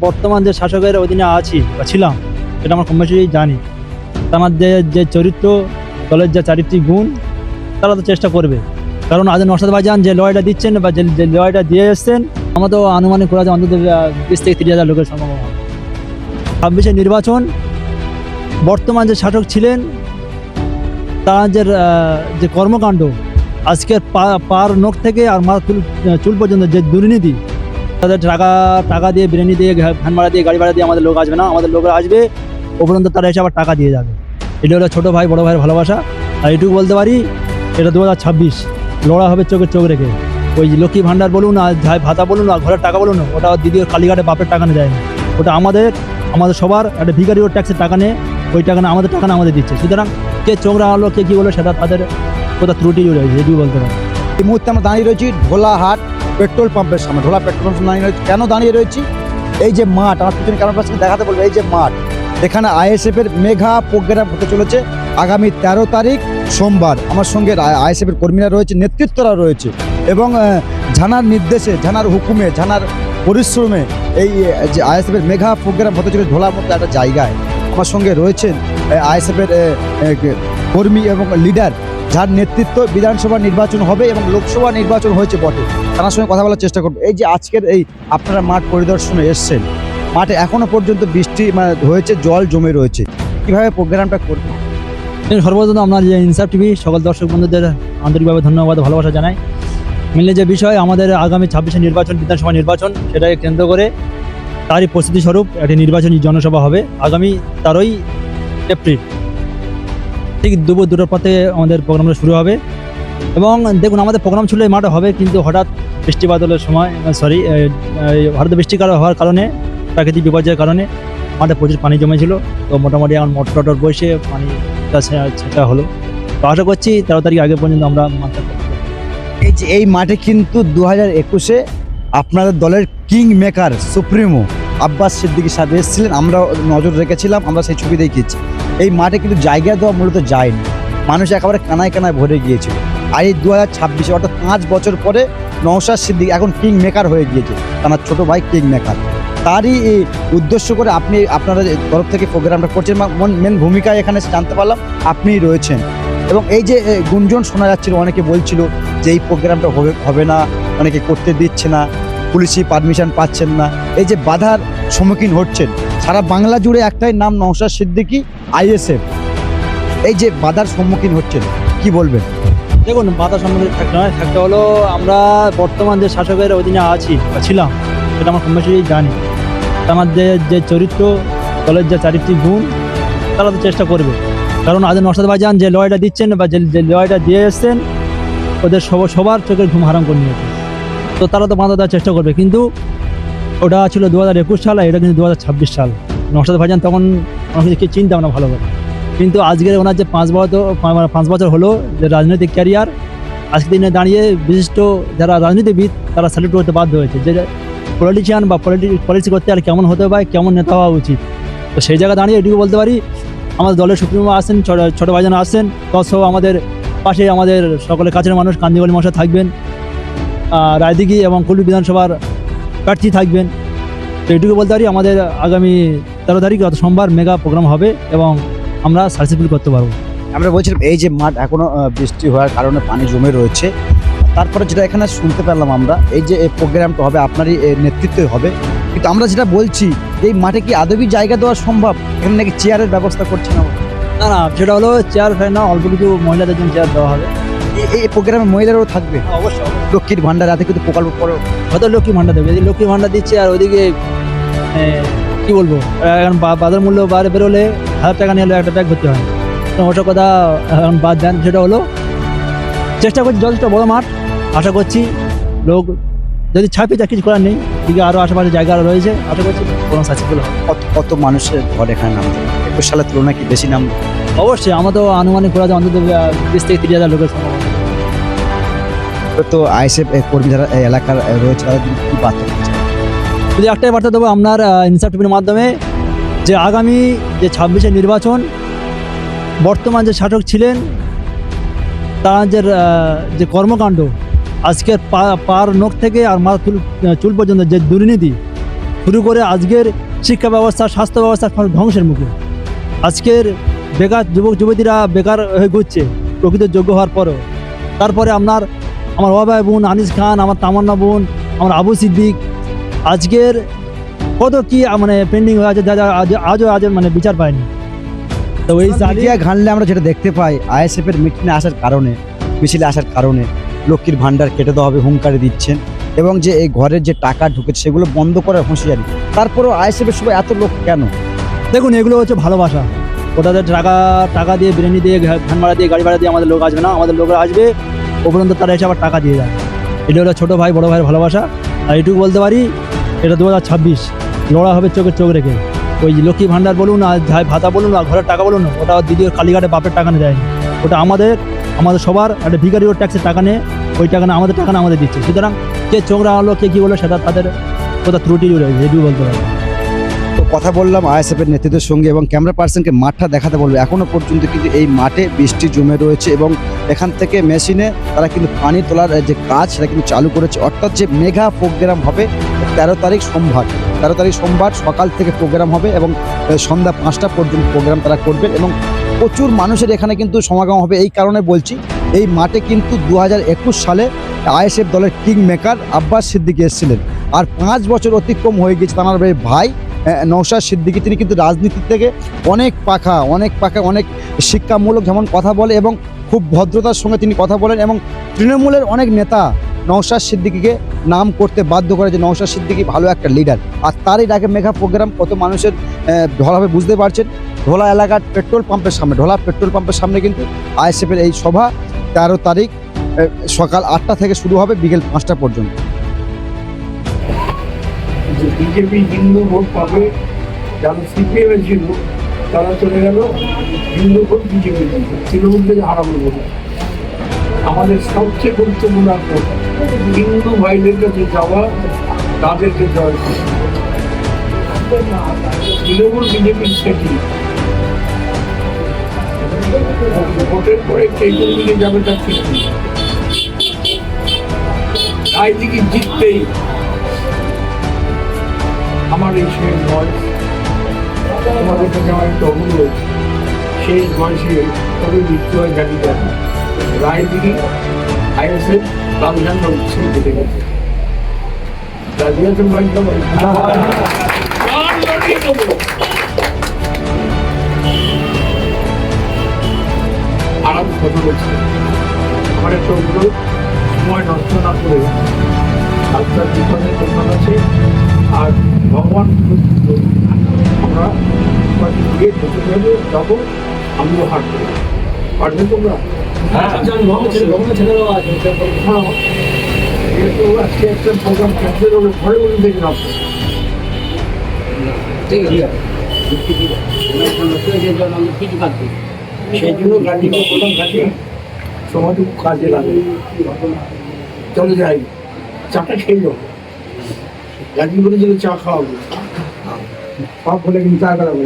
বর্তমান যে শাসকের অধীনে আছি বা ছিলাম সেটা আমরা কম বেশি জানি। আমার যে চরিত্র, দলের যে চারিত্রিক গুণ, তারা তো চেষ্টা করবে। কারণ আজ নওশাদ ভাইজান যে লড়াইটা দিচ্ছেন বা যে লড়াইটা দিয়ে এসছেন, আমরা তো আনুমানিক করা যায় অন্তত 20 থেকে 30 হাজার লোকের সম্ভাবনা। 26-এর নির্বাচন বর্তমান যে শাসক ছিলেন তার যে কর্মকাণ্ড, আজকের পার নখ থেকে আর মাথা চুল পর্যন্ত যে দুর্নীতি, তাদের টাকা দিয়ে, বিরিয়ানি দিয়ে, ভ্যান ভাড়া দিয়ে, গাড়ি ভাড়া দিয়ে আমাদের লোক আসবে না। আমাদের লোকরা আসবে উপরন্ত তারা এসে আবার টাকা দিয়ে যাবে। এটা হলো ছোটো ভাই বড়ো ভাইয়ের ভালোবাসা। আর এটুকু বলতে পারি, এটা 2026 লড়া হবে চোখে চোখ রেখে। ওই লক্ষ্মী ভাণ্ডার বলুন আর ভাতা বলুন আর ঘরের টাকা বলুন, ওটা দিদির কালীঘাটে বাপের টাকা নিয়ে যায় না। ওটা আমাদের সবার একটা ভিখারিও ট্যাক্সের টাকা নেই, ওই টাকা না আমাদের টাকা না আমাদের দিচ্ছে। সুতরাং কে চোখ রাঙালো, কে কী বলো, সেটা তাদের কোথাও ত্রুটি রয়েছে, এটুকু বলতে পারি। এই মুহূর্তে আমরা দাঁড়িয়ে রয়েছি ঢোলাহাট পেট্রোল পাম্পের সামনে। ঢোলা পেট্রোল পাম্প দাঁড়িয়ে রয়েছি। কেন দাঁড়িয়ে রয়েছি? এই যে মাঠ, আমার পিছনে ক্যামেরার সামনে দেখাতে বলবো, এই যে মাঠ, এখানে আইএসএফের মেগা প্রোগ্রাম হতে চলেছে আগামী 13 তারিখ সোমবার। আমার সঙ্গে আইএসএফের কর্মীরা রয়েছে, নেতৃত্বরা রয়েছে, এবং ঝানার নির্দেশে, ঝানার হুকুমে, ঝানার পরিশ্রমে এই যে আইএসএফের মেগা প্রোগ্রাম হতে চলেছে ঢোলার মতো একটা জায়গায়। আমার সঙ্গে রয়েছেন আইএসএফের কর্মী এবং লিডার, যার নেতৃত্ব বিধানসভা নির্বাচন হবে এবং লোকসভা নির্বাচন হয়েছে বটে। তার সঙ্গে কথা বলার চেষ্টা করবো। এই যে আজকের এই আপনারা মাঠ পরিদর্শনে এসছেন, মাঠে এখনো পর্যন্ত বৃষ্টি হয়েছে, জল জমে রয়েছে, কিভাবে প্রোগ্রামটা করবে? সর্বপ্রথম আপনার যে ইনসাফ টিভি সকল দর্শক বন্ধুদের আন্তরিকভাবে ধন্যবাদ, ভালোবাসা জানাই। মিললে যে বিষয় আমাদের আগামী 26-এর নির্বাচন, বিধানসভা নির্বাচন, সেটাকে কেন্দ্র করে তারই প্রস্তুতি স্বরূপ একটি নির্বাচনী জনসভা হবে আগামী 13 এপ্রিল। ঠিক দুপুর 2টার পথে আমাদের প্রোগ্রামটা শুরু হবে। এবং দেখুন, আমাদের প্রোগ্রাম ছিল এই মাঠে হবে, কিন্তু হঠাৎ বৃষ্টি বাদলের সময় হঠাৎ বৃষ্টি হওয়ার কারণে, প্রাকৃতিক বিপর্যয়ের কারণে মাঠে প্রচুর পানি জমেছিল। তো মোটামুটি এখন মোটর বসে পানিটা ছেঁচা হলো। তো আশা করছি 13 তারিখ আগে পর্যন্ত আমরা মাঠটা। এই যে এই মাঠে কিন্তু 2021-এ আপনাদের দলের king maker supremo Abbas Siddiqui সাহেব এসেছিলেন, আমরা নজর রেখেছিলাম, আমরা সেই ছবি দেখিয়েছি। এই মাঠে কিন্তু জায়গা দেওয়া মূলত যায়নি, মানুষ একেবারে কানায় কানায় ভরে গিয়েছিল। আর এই 2026-এ অর্থাৎ 5 বছর পরে নওশাদ সিদ্দিকী এখন কিং মেকার হয়ে গিয়েছে, তার ছোটো ভাই কিং মেকার। তারই উদ্দেশ্য করে আপনি আপনাদের তরফ থেকে প্রোগ্রামটা করছেন, মেন ভূমিকায় এখানে জানতে পারলাম আপনিই রয়েছেন। এবং এই যে গুঞ্জন শোনা যাচ্ছিল, অনেকে বলছিল যে এই প্রোগ্রামটা হবে না, অনেকে করতে দিচ্ছে না, পুলিশি পারমিশন পাচ্ছেন না, এই যে বাধার সম্মুখীন হচ্ছেন। সারা বাংলা জুড়ে একটাই নাম, নওশাদ সিদ্দিকী, আইএসএফ। এই যে বাধার সম্মুখীন হচ্ছেন, কি বলবেন? দেখুন, বাধার সম্মুখীন থাকতে হলো, আমরা বর্তমান যে শাসকের অধীনে আছি বা ছিলাম সেটা আমরা কম বেশি জানি। আমার যে চরিত্র, দলের যে চারিত্রিক গুণ, তারা তো চেষ্টা করবে। কারণ আজ নওশাদ ভাইজান যে লড়াইটা দিচ্ছেন বা যে লড়াইটা দিয়ে এসছেন, ওদের সবার চোখের ঘুম হারাম করে নিয়েছে। তো তারা তো বাধা দেওয়ার চেষ্টা করবে, কিন্তু ওটা ছিল 2021 সাল, এটা কিন্তু 2026 সাল। নওশাদ ভাইজান তখন আমাকে চিনতাম না ভালো করে, কিন্তু আজকের ওনার যে 5 বছর হলো যে রাজনৈতিক ক্যারিয়ার, আজকের দিনে দাঁড়িয়ে বিশিষ্ট যারা রাজনীতিবিদ তারা স্যালুট করতে বাধ্য হয়েছে যে পলিটিশিয়ান বা পলিসি করতে আর কেমন হতে হবে, কেমন নেতা হওয়া উচিত। তো সেই জায়গায় দাঁড়িয়ে এটুকু বলতে পারি, আমাদের দলের সুপ্রিমো আসছেন, ছোটো ভাইজান আসছেন, তৎসহ আমাদের পাশে আমাদের সকলের কাছের মানুষ কান্দিগলি মশা থাকবেন, রায়দিঘি এবং কুলপি বিধানসভার প্রার্থী থাকবেন। তো এটুকু বলতে পারি, আমাদের আগামী 13 তারিখ গত সোমবার মেগা প্রোগ্রাম হবে এবং আমরা সাকসেসফুল করতে পারবো। আমরা বলছিলাম এই যে মাঠ এখনো বৃষ্টি হওয়ার কারণে পানি জমে রয়েছে, তারপরে যেটা এখানে শুনতে পেলাম আমরা, এই যে এই প্রোগ্রামটা হবে আপনারই নেতৃত্বে হবে, কিন্তু আমরা যেটা বলছি এই মাঠে কি আদবি জায়গা দেওয়া সম্ভব? এখানে নাকি চেয়ারের ব্যবস্থা করছে না? না, সেটা হলো চেয়ার ফ্যান না, অল্প কিছু মহিলাদের জন্য চেয়ার দেওয়া হবে। এই প্রোগ্রামে মহিলারাও থাকবে? অবশ্যই। লক্ষ্মীর ভান্ডার এতে কিন্তু প্রকল্প হয়তো লক্ষ্মী ভান্ডার দেবে, লক্ষ্মী ভান্ডার দিচ্ছে, আর ওইদিকে কি বলবো, এখন বাজার মূল্য বাইরে বেরোলে 1000 টাকা নিয়ে একটা ব্যাগ ভর্তি হয়। তো ওটা কথা এখন বাদ দেন। সেটা হলো চেষ্টা করছি, যথেষ্ট বড় মাঠ, আশা করছি লোক যদি ছাপিয়ে যায় কিছু করার নেই, দিকে আরও আশেপাশে জায়গা রয়েছে, আশা করছি কোনো সাকসেসফুল হবে। কত মানুষের ঘর এখানে নামবে? 21 সালের তুলনায় কি বেশি নাম? অবশ্যই, আমরা তো আনুমানিক করা যায় অন্তত 20 থেকে 30 হাজার লোকের সম্ভাবনা। তো আইএসএফ কর্মী যারা এলাকার রয়েছে তাদের কি বার্তা দিচ্ছে? যদি একটাই বার্তা দেবো আপনার ইনসাফ টিভির মাধ্যমে, যে আগামী যে 26-এর নির্বাচন, বর্তমান যে শাসক ছিলেন তার যে কর্মকাণ্ড, আজকের পার নখ থেকে আর মাথা চুল পর্যন্ত যে দুর্নীতি, শুরু করে আজকের শিক্ষা ব্যবস্থা, স্বাস্থ্য ব্যবস্থা সব ধ্বংসের মুখে। আজকের বেকার যুবক যুবতীরা বেকার হয়ে ঘুরছে প্রকৃত যোগ্য হওয়ার পরও। তারপরে আমার অভয় বোন আনিস খান, আমার তামান্না বোন, আমার আবু সিদ্দিক, আজকের কত কি মানে পেন্ডিং হয়ে আছে, যা আজও মানে বিচার পায়নি। তো এই মিডিয়া ঘানলে আমরা যেটা দেখতে পাই, আইএসএফ এর মিটিংয়ে আসার কারণে, মিছিলে আসার কারণে লক্ষ্মীর ভান্ডার কেটে দেওয়া হবে হুঙ্কারে দিচ্ছেন, এবং যে এই ঘরের যে টাকা ঢুকেছে সেগুলো বন্ধ করার হুঁশিয়ারি। তারপরেও আইএসএফ এর সবাই এত লোক কেন? দেখুন, এগুলো হচ্ছে ভালোবাসা। ওটাতে টাকা দিয়ে, বিরিয়ানি দিয়ে, ভ্যান ভাড়া দিয়ে, গাড়ি ভাড়া দিয়ে আমাদের লোক আসবে না। আমাদের লোকরা আসবে উপরন্ত, তারা এসে আবার টাকা দিয়ে যায়। এটা হলো ছোটো ভাই বড় ভাইয়ের ভালোবাসা। আর এটুকু বলতে পারি, এটা 2026 লড়া হবে চোখে চোখ রেখে। ওই লক্ষ্মী ভান্ডার বলুন আর ভাতা বলুন আর ঘরের টাকা বলুন, ওটা দিদির কালীঘাটে বাপের টাকা নিয়ে দেয়নি। ওটা আমাদের সবার একটা ভিখারিও ট্যাক্সের টাকা নিয়ে, ওই টাকা না আমাদের টাকা না আমাদের দিচ্ছে। সুতরাং কে চোখ রাখলো, কে কী বললো, সেটা তাদের কোথাও ত্রুটি রয়েছে, এটুকু বলতে পারি। তো কথা বললাম আইএসএফ এর নেতৃত্বের সঙ্গে, এবং ক্যামেরা পার্সনকে মাঠটা দেখাতে বলবো। এখনো পর্যন্ত কিন্তু এই মাঠে বৃষ্টি জমে রয়েছে, এবং এখান থেকে মেশিনে তারা কিন্তু পানি তোলার যে কাজ সেটা কিন্তু চালু করেছে। অর্থাৎ যে মেগা প্রোগ্রাম হবে 13 তারিখ সোমবার সকাল থেকে প্রোগ্রাম হবে, এবং সন্ধ্যা 5টা পর্যন্ত প্রোগ্রাম তারা করবেন, এবং প্রচুর মানুষের এখানে কিন্তু সমাগম হবে। এই কারণে বলছি, এই মাঠে কিন্তু 2021 সালে আইএসএফ দলের কিং মেকার আব্বাস সিদ্দিকী এসেছিলেন। আর 5 বছর অতিক্রম হয়ে গেছে। তার ভাই নওশাদ সিদ্দিকী, তিনি কিন্তু রাজনীতি থেকে অনেক পাখা, অনেক শিক্ষামূলক যেমন কথা বলে, এবং খুব ভদ্রতার সঙ্গে তিনি কথা বলেন, এবং তৃণমূলের অনেক নেতা নওশাদ সিদ্দিকীকে নাম করতে বাধ্য করে যে নওশাদ সিদ্দিকী ভালো একটা লিডার। আর তারই আগে মেগা প্রোগ্রাম কত মানুষের ঢোলাভাবে বুঝতে পারছেন। ঢোলা এলাকার পেট্রোল পাম্পের সামনে কিন্তু আইএসএফের এই সভা 13 তারিখ সকাল 8টা থেকে শুরু হবে, বিকেল 5টা পর্যন্ত। বিজেপি হিন্দু ভোট পাবে, যারা সিপিএম ছিল তারা চলে গেল হিন্দু ভোট বিজেপি, তৃণমূল থেকে হারাবো বলে। আমাদের সবচেয়ে গুরুত্বপূর্ণ হিন্দু ভাইদের কাছে যাওয়া, তাদেরকে জয় করা। তৃণমূল বিজেপির সেটি ভোটের পরে কে কোন দিকে যাবে তার ঠিক নেই। রাজনীতি জিততেই আমার এই শেষ বয়স, তোমাদের কাছে আমার একটা অনুরোধ, শেষ বয়সে তবে মৃত্যু হয় জানি কেন, রায়দিঘি আইএসএফ রামঝান উৎসব কেটে গেছে। রাজিয়াতুল ভাই আরাম কথা বলছে। আমার একটা অনুরোধ, সময় নষ্ট না করে আজকাল বিপদের দোকান আছে, আর ভগবান আমরা গিয়ে ঢুকে যাবো, যাবো, আমিও হাঁটবো। পারবে তোমরা? যেহেতু আজকে একটা প্রোগ্রাম ক্যান্সেল হলে ঘরে বলে দেখে নাও। সেই জন্য গাড়িকে বললাম, গাড়ি সময়টুকু কাজে লাগে, চলে যাই, চাটা খেয়ে যাবো। গাড়ি বলে যেন চা খাওয়াবো, সব বলে কিন্তু চা খাওয়াবো।